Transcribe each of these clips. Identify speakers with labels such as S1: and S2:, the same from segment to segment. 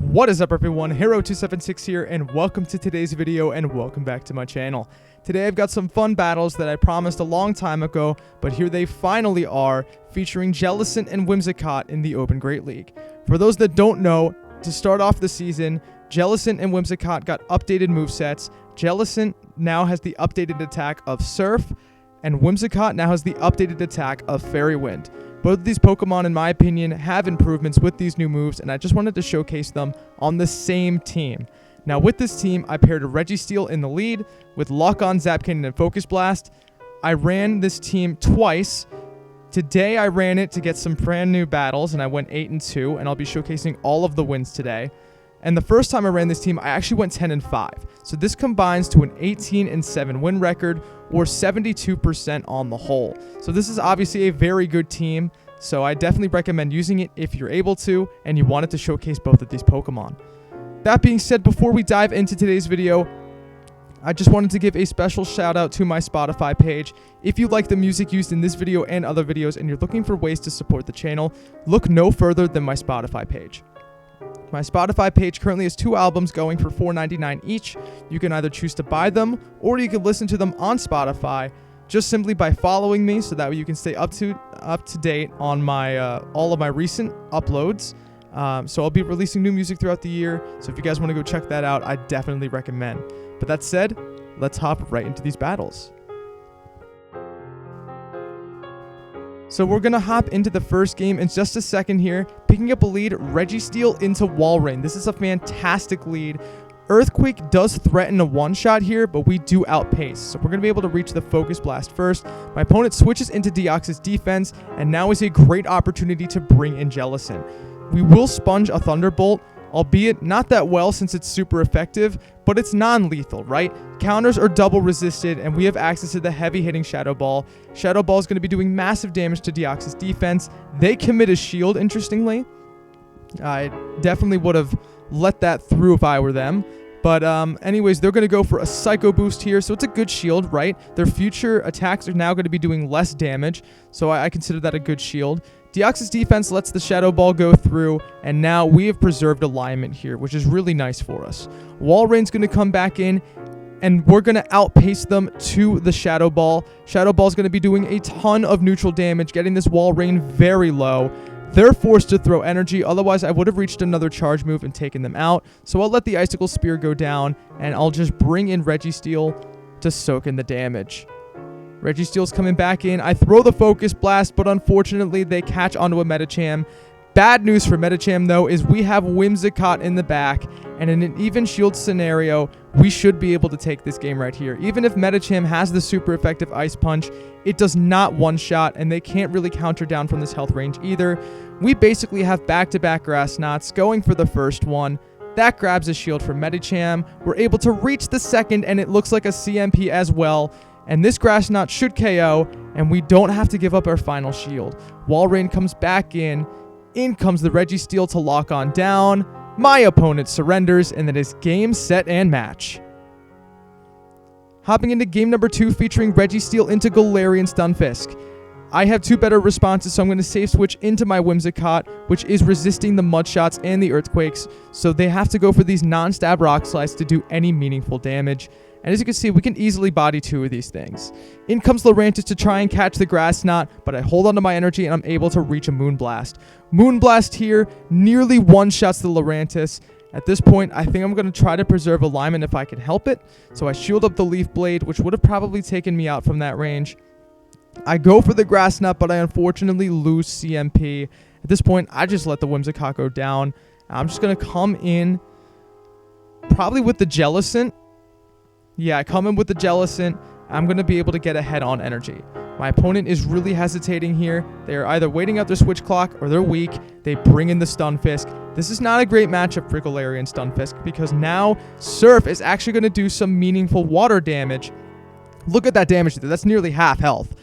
S1: What is up, everyone? Hero276 here, and welcome to today's video, and welcome back to my channel. Today I've got some fun battles that I promised a long time ago, but here they finally are, featuring JELLICENT and WHIMSICOT in the Open Great League. For those that don't know, to start off the season, JELLICENT and WHIMSICOT got updated movesets. JELLICENT now has the updated attack of Surf, and WHIMSICOT now has the updated attack of Fairy Wind. Both of these Pokemon, in my opinion, have improvements with these new moves, and I just wanted to showcase them on the same team. Now, with this team, I paired a Registeel in the lead with Lock-On, Zap Cannon, and Focus Blast. I ran this team twice. Today, I ran it to get some brand new battles, and I went 8-2, and I'll be showcasing all of the wins today. And the first time I ran this team, I actually went 10-5. So this combines to an 18-7 win record, or 72% on the whole. So this is obviously a very good team, so I definitely recommend using it if you're able to, and you wanted to showcase both of these Pokemon. That being said, before we dive into today's video, I just wanted to give a special shout out to my Spotify page. If you like the music used in this video and other videos, and you're looking for ways to support the channel, look no further than my Spotify page. My Spotify page currently has 2 albums going for $4.99 each. You can either choose to buy them, or you can listen to them on Spotify just simply by following me, so that way you can stay up to date on my all of my recent uploads. So I'll be releasing new music throughout the year, so if you guys want to go check that out, I definitely recommend. But that said, let's hop right into these battles. So we're going to hop into the first game in just a second here. Picking up a lead, Registeel into Walrein. This is a fantastic lead. Earthquake does threaten a one-shot here, but we do outpace. So we're going to be able to reach the Focus Blast first. My opponent switches into Deoxys defense, and now is a great opportunity to bring in Jellicent. We will sponge a Thunderbolt, albeit not that well since it's super effective, but it's non-lethal, right? Counters are double resisted, and we have access to the heavy-hitting Shadow Ball. Shadow Ball is going to be doing massive damage to Deoxys defense. They commit a shield, interestingly. I definitely would have let that through if I were them. But anyways, they're going to go for a Psycho Boost here, so it's a good shield, right? Their future attacks are now going to be doing less damage, so I consider that a good shield. Deoxys defense lets the Shadow Ball go through, and now we have preserved alignment here, which is really nice for us. Walrein's going to come back in, and we're going to outpace them to the Shadow Ball. Shadow Ball's going to be doing a ton of neutral damage, getting this Walrein very low. They're forced to throw energy, otherwise I would have reached another charge move and taken them out. So I'll let the Icicle Spear go down, and I'll just bring in Registeel to soak in the damage. Registeel's coming back in. I throw the Focus Blast, but unfortunately they catch onto a Medicham. Bad news for Medicham, though, is we have Whimsicott in the back, and in an even shield scenario, we should be able to take this game right here. Even if Medicham has the super effective Ice Punch, it does not one-shot, and they can't really counter down from this health range either. We basically have back-to-back Grass Knots going for the first one. That grabs a shield from Medicham. We're able to reach the second, and it looks like a CMP as well. And this Grass Knot should KO, and we don't have to give up our final shield. Walrein comes back in. In comes the Registeel to lock on down. My opponent surrenders, and that is game, set, and match. Hopping into game number 2, featuring Registeel into Galarian Stunfisk. I have 2 better responses, so I'm going to safe switch into my Whimsicott, which is resisting the Mud Shots and the Earthquakes, so they have to go for these non-stab Rock Slides to do any meaningful damage. And as you can see, we can easily body 2 of these things. In comes Lurantis to try and catch the Grass Knot, but I hold onto my energy and I'm able to reach a Moonblast. Moonblast here nearly one-shots the Lurantis. At this point, I think I'm going to try to preserve alignment if I can help it. So I shield up the Leaf Blade, which would have probably taken me out from that range. I go for the Grass Knot, but I unfortunately lose CMP. At this point, I just let the Whimsicott go down. I'm just going to come in probably with the Jellicent. Yeah, I come in with the Jellicent. I'm going to be able to get ahead on energy. My opponent is really hesitating here. They are either waiting out their switch clock or they're weak. They bring in the Stunfisk. This is not a great matchup for Galarian Stunfisk because now Surf is actually going to do some meaningful water damage. Look at that damage there. That's nearly half health.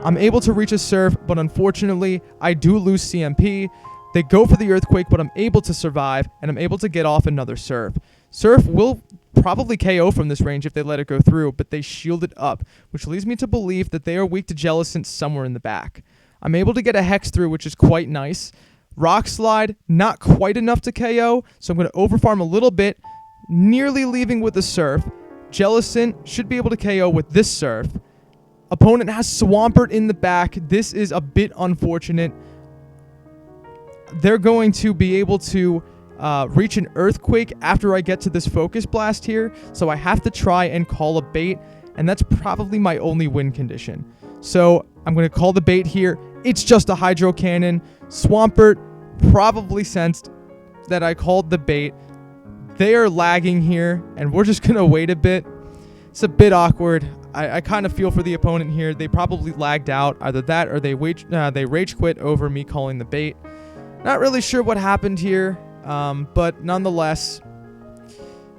S1: I'm able to reach a Surf, but unfortunately, I do lose CMP. They go for the Earthquake, but I'm able to survive, and I'm able to get off another Surf. Surf will probably KO from this range if they let it go through, but they shield it up, which leads me to believe that they are weak to Jellicent somewhere in the back. I'm able to get a Hex through, which is quite nice. Rock Slide, not quite enough to KO, so I'm going to overfarm a little bit, nearly leaving with the Surf. Jellicent should be able to KO with this Surf. Opponent has Swampert in the back. This is a bit unfortunate. They're going to be able to reach an Earthquake after I get to this Focus Blast here, so I have to try and call a bait, and that's probably my only win condition. So I'm going to call the bait here. It's just a Hydro Cannon. Swampert probably sensed that I called the bait. They are lagging here, and we're just going to wait a bit. It's a bit awkward. I kind of feel for the opponent here. They probably lagged out. Either that or they rage quit over me calling the bait. Not really sure what happened here, but nonetheless,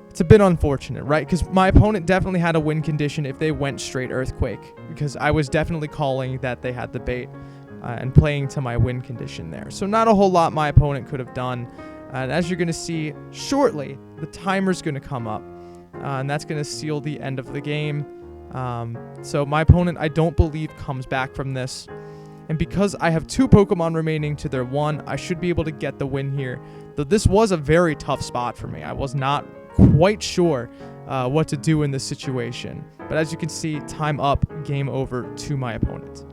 S1: it's a bit unfortunate, right? Because my opponent definitely had a win condition if they went straight Earthquake, because I was definitely calling that they had the bait and playing to my win condition there. So not a whole lot my opponent could have done. And as you're going to see shortly, the timer's going to come up, and that's going to seal the end of the game. So my opponent, I don't believe, comes back from this. And because I have 2 Pokemon remaining to their 1, I should be able to get the win here. Though this was a very tough spot for me. I was not quite sure what to do in this situation. But as you can see, time up, game over to my opponent.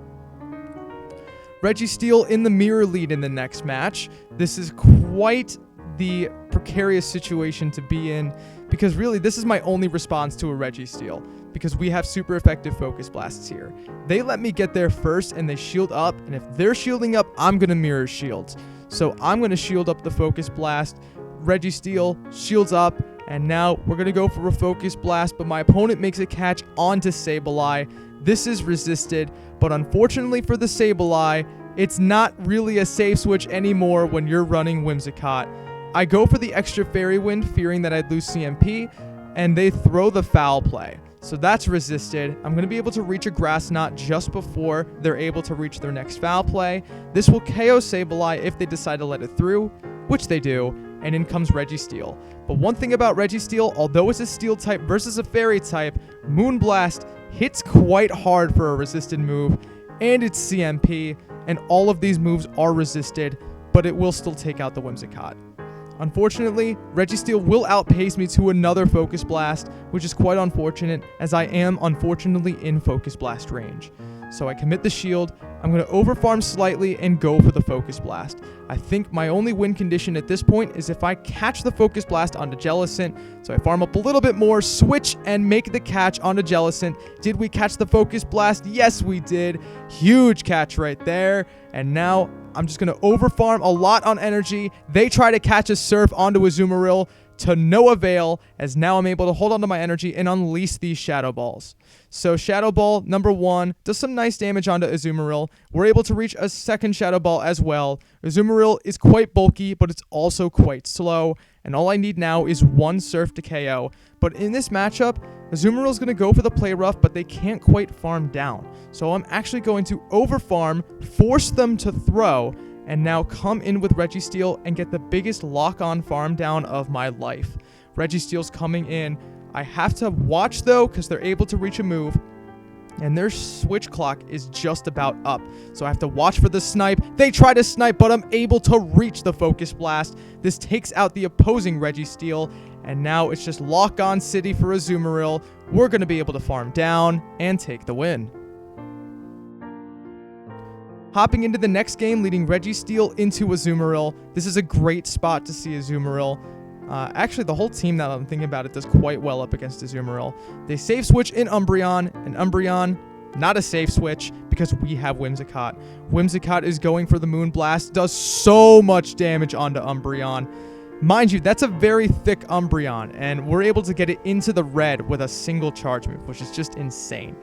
S1: Registeel in the mirror lead in the next match. This is quite the precarious situation to be in, because really this is my only response to a Registeel, because we have super effective Focus Blasts here. They let me get there first and they shield up, and if they're shielding up, I'm going to mirror shields. So I'm going to shield up the Focus Blast. Registeel shields up, and now we're going to go for a Focus Blast, but my opponent makes a catch onto Sableye. This is resisted, but unfortunately for the Sableye, it's not really a safe switch anymore when you're running Whimsicott. I go for the extra Fairy Wind, fearing that I'd lose CMP, and they throw the Foul Play. So that's resisted. I'm going to be able to reach a Grass Knot just before they're able to reach their next Foul Play. This will KO Sableye if they decide to let it through, which they do, and in comes Registeel. But one thing about Registeel, although it's a Steel type versus a Fairy type, Moonblast hits quite hard for a resisted move, and it's CMP, and all of these moves are resisted, but it will still take out the Whimsicott. Unfortunately, Registeel will outpace me to another Focus Blast, which is quite unfortunate, as I am unfortunately in Focus Blast range. So I commit the shield, I'm going to overfarm slightly and go for the Focus Blast. I think my only win condition at this point is if I catch the Focus Blast onto Jellicent, so I farm up a little bit more, switch, and make the catch onto Jellicent. Did we catch the Focus Blast? Yes, we did. Huge catch right there, and now I'm just going to overfarm a lot on energy. They try to catch a Surf onto Azumarill to no avail, as now I'm able to hold on to my energy and unleash these Shadow Balls. So Shadow Ball number 1 does some nice damage onto Azumarill. We're able to reach a second Shadow Ball as well. Azumarill is quite bulky, but it's also quite slow, and all I need now is 1 Surf to KO. But in this matchup, Azumarill is going to go for the Play Rough, but they can't quite farm down. So I'm actually going to overfarm, force them to throw, and now come in with Registeel and get the biggest lock-on farm down of my life. Registeel's coming in. I have to watch, though, because they're able to reach a move, and their switch clock is just about up. So I have to watch for the snipe. They try to snipe, but I'm able to reach the Focus Blast. This takes out the opposing Registeel, and now it's just lock-on city for Azumarill. We're going to be able to farm down and take the win. Hopping into the next game, leading Registeel into Azumarill. This is a great spot to see Azumarill. Actually, the whole team, now that I'm thinking about it, does quite well up against Azumarill. They safe switch in Umbreon, and Umbreon, not a safe switch because we have Whimsicott. Whimsicott is going for the Moonblast, does so much damage onto Umbreon. Mind you, that's a very thick Umbreon, and we're able to get it into the red with a single charge move, which is just insane.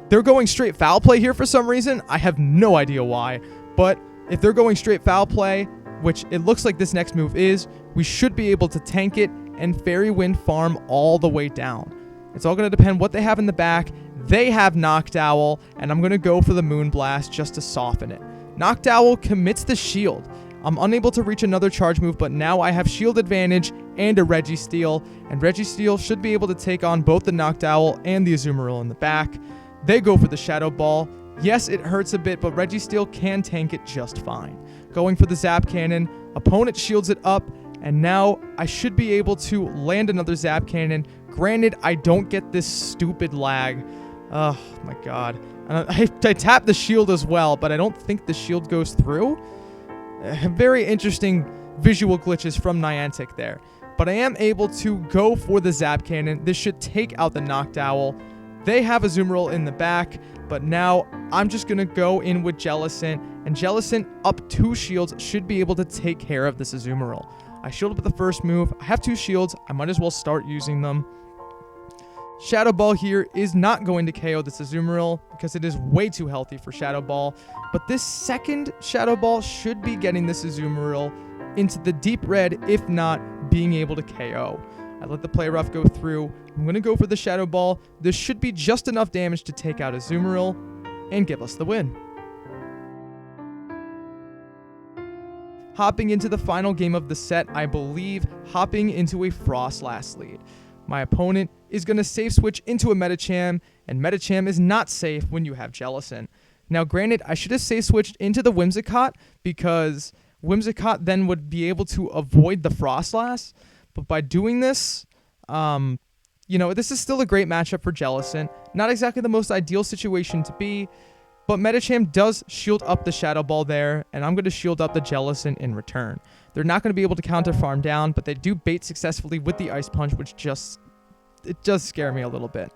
S1: They're going straight Foul Play here for some reason. I have no idea why, but if they're going straight Foul Play, which it looks like this next move is, we should be able to tank it and Fairy Wind farm all the way down. It's all going to depend what they have in the back. They have Noctowl, and I'm going to go for the Moonblast just to soften it. Noctowl commits the shield. I'm unable to reach another charge move, but now I have shield advantage and a Registeel, and Registeel should be able to take on both the Noctowl and the Azumarill in the back. They go for the Shadow Ball. Yes, it hurts a bit, but Registeel can tank it just fine. going for the Zap Cannon. Opponent shields it up, and now I should be able to land another Zap Cannon. Granted, I don't get this stupid lag. Oh my god. I tap the shield as well, but I don't think the shield goes through. Very interesting visual glitches from Niantic there. But I am able to go for the Zap Cannon. This should take out the Noctowl. They have a Azumarill in the back, but now I'm just going to go in with Jellicent, and Jellicent up 2 shields should be able to take care of this Azumarill. I shield up with the first move. I have 2 shields. I might as well start using them. Shadow Ball here is not going to KO this Azumarill because it is way too healthy for Shadow Ball, but this second Shadow Ball should be getting this Azumarill into the deep red, if not being able to KO. I let the play rough go through. I'm going to go for the Shadow Ball. This should be just enough damage to take out Azumarill and give us the win. Hopping into the final game of the set, I believe, hopping into a Frostlass lead. My opponent is going to safe switch into a Medicham, and Medicham is not safe when you have Jellicent. Now, granted, I should have safe switched into the Whimsicot because Whimsicot then would be able to avoid the Frostlass, but by doing this, this is still a great matchup for Jellicent. Not exactly the most ideal situation to be, but Medicham does shield up the Shadow Ball there, and I'm going to shield up the Jellicent in return. They're not going to be able to counter farm down, but they do bait successfully with the Ice Punch, which it does scare me a little bit.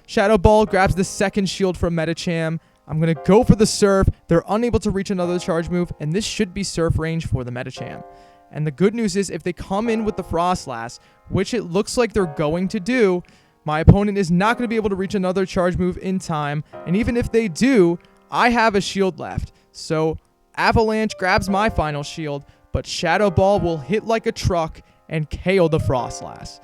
S1: Shadow Ball grabs the second shield from Medicham. I'm going to go for the Surf. They're unable to reach another charge move, and this should be Surf range for the Medicham. And the good news is if they come in with the Frostlass, which it looks like they're going to do, my opponent is not going to be able to reach another charge move in time, and even if they do, I have a shield left. So Avalanche grabs my final shield, but Shadow Ball will hit like a truck and KO the Frostlass.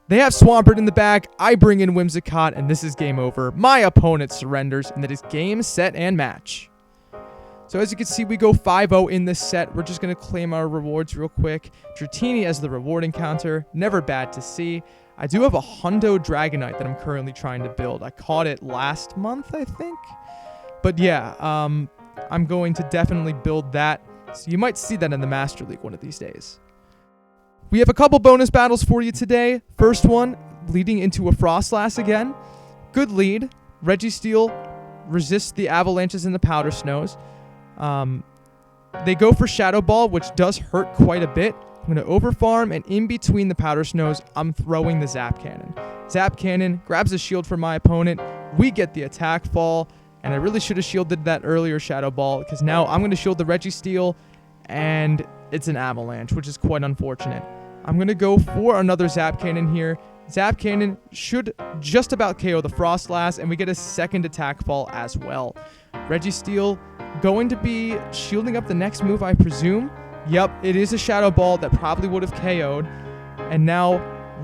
S1: They have Swampert in the back, I bring in Whimsicot, and this is game over. My opponent surrenders, and that is game, set, and match. So as you can see, we go 5-0 in this set. We're just going to claim our rewards real quick. Dratini as the reward encounter, never bad to see. I do have a Hundo Dragonite that I'm currently trying to build. I caught it last month, I think. But yeah, I'm going to definitely build that. So you might see that in the Master League one of these days. We have a couple bonus battles for you today. First one, leading into a Frostlass again. Good lead. Registeel resists the Avalanches and the Powder Snows. They go for Shadow Ball, which does hurt quite a bit. I'm going to overfarm, and in between the Powder Snows, I'm throwing the Zap Cannon. Zap Cannon grabs a shield from my opponent. We get the attack fall, and I really should have shielded that earlier Shadow Ball, because now I'm going to shield the Registeel, and it's an Avalanche, which is quite unfortunate. I'm going to go for another Zap Cannon here. Zap Cannon should just about KO the Frostlass, and we get a second attack fall as well. Registeel going to be shielding up the next move, I presume. Yep, it is a Shadow Ball that probably would have KO'd. And now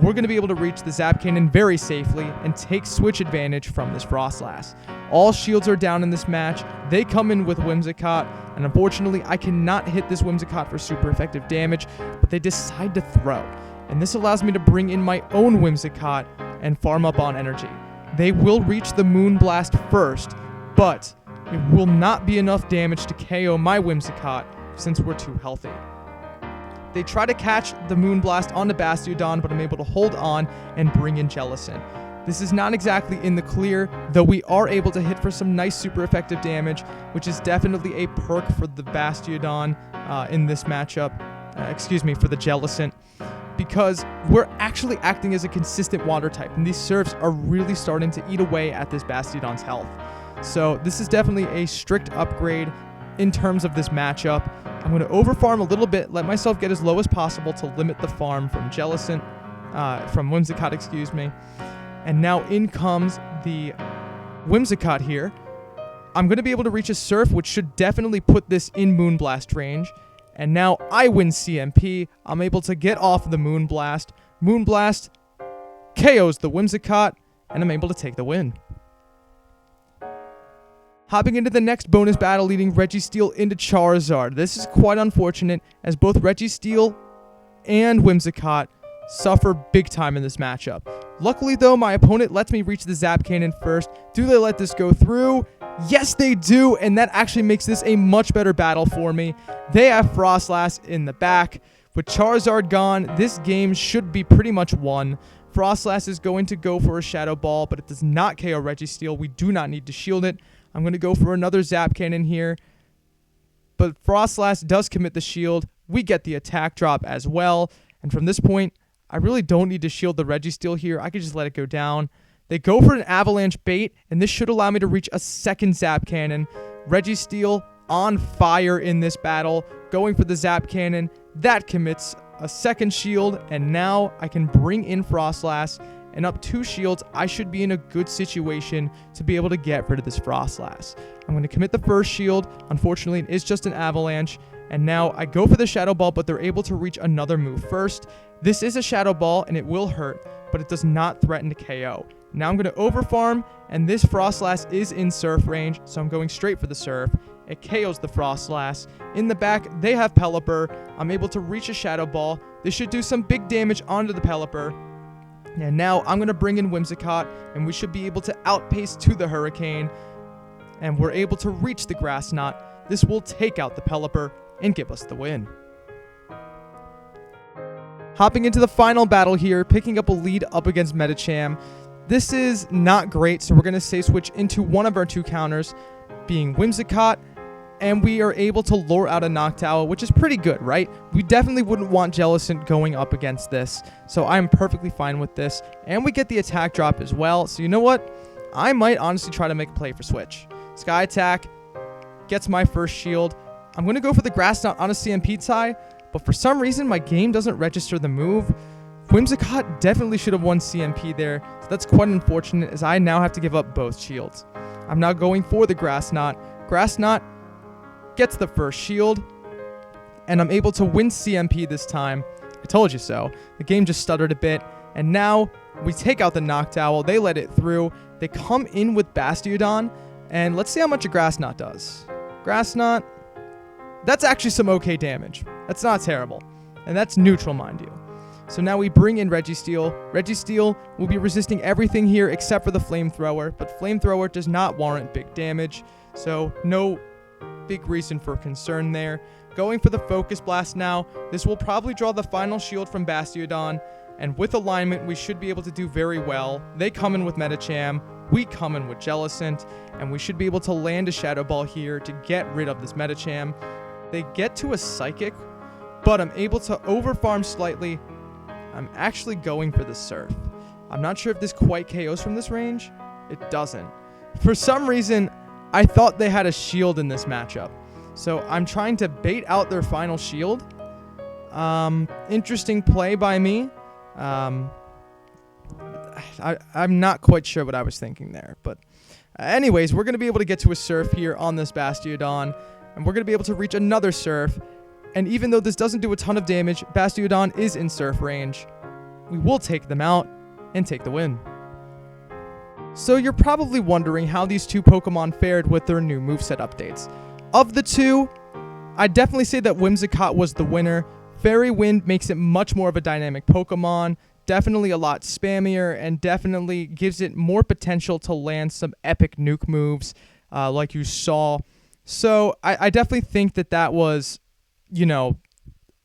S1: we're going to be able to reach the Zap Cannon very safely and take switch advantage from this Frostlass. All shields are down in this match. They come in with Whimsicot, and unfortunately I cannot hit this Whimsicot for super effective damage, but they decide to throw. And this allows me to bring in my own Whimsicot and farm up on energy. They will reach the Moonblast first, but it will not be enough damage to KO my Whimsicot since we're too healthy. They try to catch the Moonblast onto Bastiodon, but I'm able to hold on and bring in Jellicent. This is not exactly in the clear, though we are able to hit for some nice super effective damage, which is definitely a perk for the Bastiodon in this matchup. For the Jellicent, because we're actually acting as a consistent water type, and these Surfs are really starting to eat away at this Bastiodon's health. So this is definitely a strict upgrade in terms of this matchup. I'm going to overfarm a little bit, let myself get as low as possible to limit the farm from Jellicent, from Whimsicot, And now in comes the Whimsicot here. I'm going to be able to reach a Surf, which should definitely put this in Moonblast range. And now I win CMP. I'm able to get off the Moonblast. Moonblast KOs the Whimsicot, and I'm able to take the win. Hopping into the next bonus battle, leading Registeel into Charizard. This is quite unfortunate, as both Registeel and Whimsicot suffer big time in this matchup. Luckily though, my opponent lets me reach the Zap Cannon first. Do they let this go through? Yes, they do, and that actually makes this a much better battle for me. They have Frostlass in the back. With Charizard gone, this game should be pretty much won. Frostlass is going to go for a Shadow Ball, but it does not KO Registeel. We do not need to shield it. I'm going to go for another Zap Cannon here. But Frostlass does commit the shield. We get the attack drop as well. And from this point, I really don't need to shield the Registeel here. I could just let it go down. They go for an Avalanche bait, and this should allow me to reach a second Zap Cannon. Registeel on fire in this battle, going for the Zap Cannon. That commits a second shield, and now I can bring in Frostlass, and up 2 shields, I should be in a good situation to be able to get rid of this Frostlass. I'm going to commit the first shield. Unfortunately, it is just an Avalanche, and now I go for the Shadow Ball, but they're able to reach another move first. This is a Shadow Ball, and it will hurt, but it does not threaten to KO. Now I'm going to overfarm, and this Frostlass is in Surf range, so I'm going straight for the Surf. It KOs the Frostlass. In the back, they have Pelipper. I'm able to reach a Shadow Ball. This should do some big damage onto the Pelipper. And now I'm going to bring in Whimsicot, and we should be able to outpace to the Hurricane. And we're able to reach the Grass Knot. This will take out the Pelipper and give us the win. Hopping into the final battle here, picking up a lead up against Medicham. This is not great, so we're going to say switch into one of our 2 counters, being Whimsicot, and we are able to lure out a Noctowl, which is pretty good, right? We definitely wouldn't want Jellicent going up against this, so I'm perfectly fine with this. And we get the attack drop as well, so you know what? I might honestly try to make a play for switch. Sky Attack gets my first shield. I'm going to go for the Grass Knot on a CMP tie, but for some reason my game doesn't register the move. Whimsicot definitely should have won CMP there, so that's quite unfortunate as I now have to give up both shields. I'm now going for the Grass Knot. Grass Knot gets the first shield, and I'm able to win CMP this time. I told you so. The game just stuttered a bit, and now we take out the Noctowl. They let it through. They come in with Bastiodon, and let's see how much a Grass Knot does. Grass Knot, that's actually some okay damage. That's not terrible, and that's neutral, mind you. So now we bring in Registeel. Registeel will be resisting everything here except for the Flamethrower, but Flamethrower does not warrant big damage, so no big reason for concern there. Going for the Focus Blast now. This will probably draw the final shield from Bastiodon, and with alignment, we should be able to do very well. They come in with Medicham, we come in with Jellicent, and we should be able to land a Shadow Ball here to get rid of this Medicham. They get to a Psychic, but I'm able to overfarm slightly. I'm actually going for the Surf. I'm not sure if this quite KOs from this range. It doesn't. For some reason, I thought they had a shield in this matchup. So I'm trying to bait out their final shield. Interesting play by me. I'm not quite sure what I was thinking there. But anyways, we're going to be able to get to a Surf here on this Bastiodon. And we're going to be able to reach another Surf. And even though this doesn't do a ton of damage, Bastiodon is in Surf range. We will take them out and take the win. So you're probably wondering how these 2 Pokemon fared with their new moveset updates. Of the 2, I'd definitely say that Whimsicot was the winner. Fairy Wind makes it much more of a dynamic Pokemon, definitely a lot spammier, and definitely gives it more potential to land some epic nuke moves like you saw. So I definitely think that was, you know,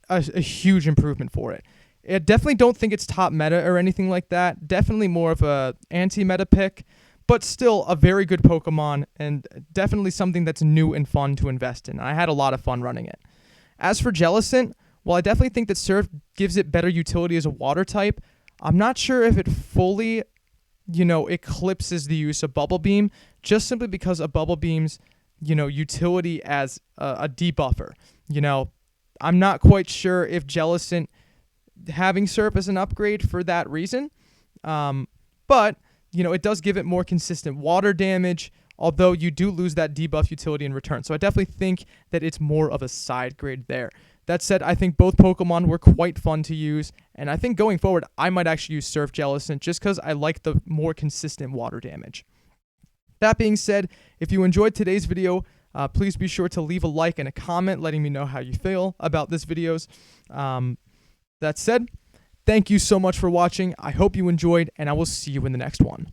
S1: a huge improvement for it. I definitely don't think it's top meta or anything like that. Definitely more of a anti-meta pick, but still a very good Pokemon and definitely something that's new and fun to invest in. I had a lot of fun running it. As for Jellicent, while I definitely think that Surf gives it better utility as a water type, I'm not sure if it fully, you know, eclipses the use of Bubble Beam, just simply because of Bubble Beam's, you know, utility as a debuffer. You know, I'm not quite sure if Jellicent having Surf as an upgrade for that reason. But, you know, it does give it more consistent water damage, although you do lose that debuff utility in return. So I definitely think that it's more of a side grade there. That said, I think both Pokemon were quite fun to use, and I think going forward, I might actually use Surf Jellicent just because I like the more consistent water damage. That being said, if you enjoyed today's video, please be sure to leave a like and a comment letting me know how you feel about this videos. That said, thank you so much for watching. I hope you enjoyed, and I will see you in the next one.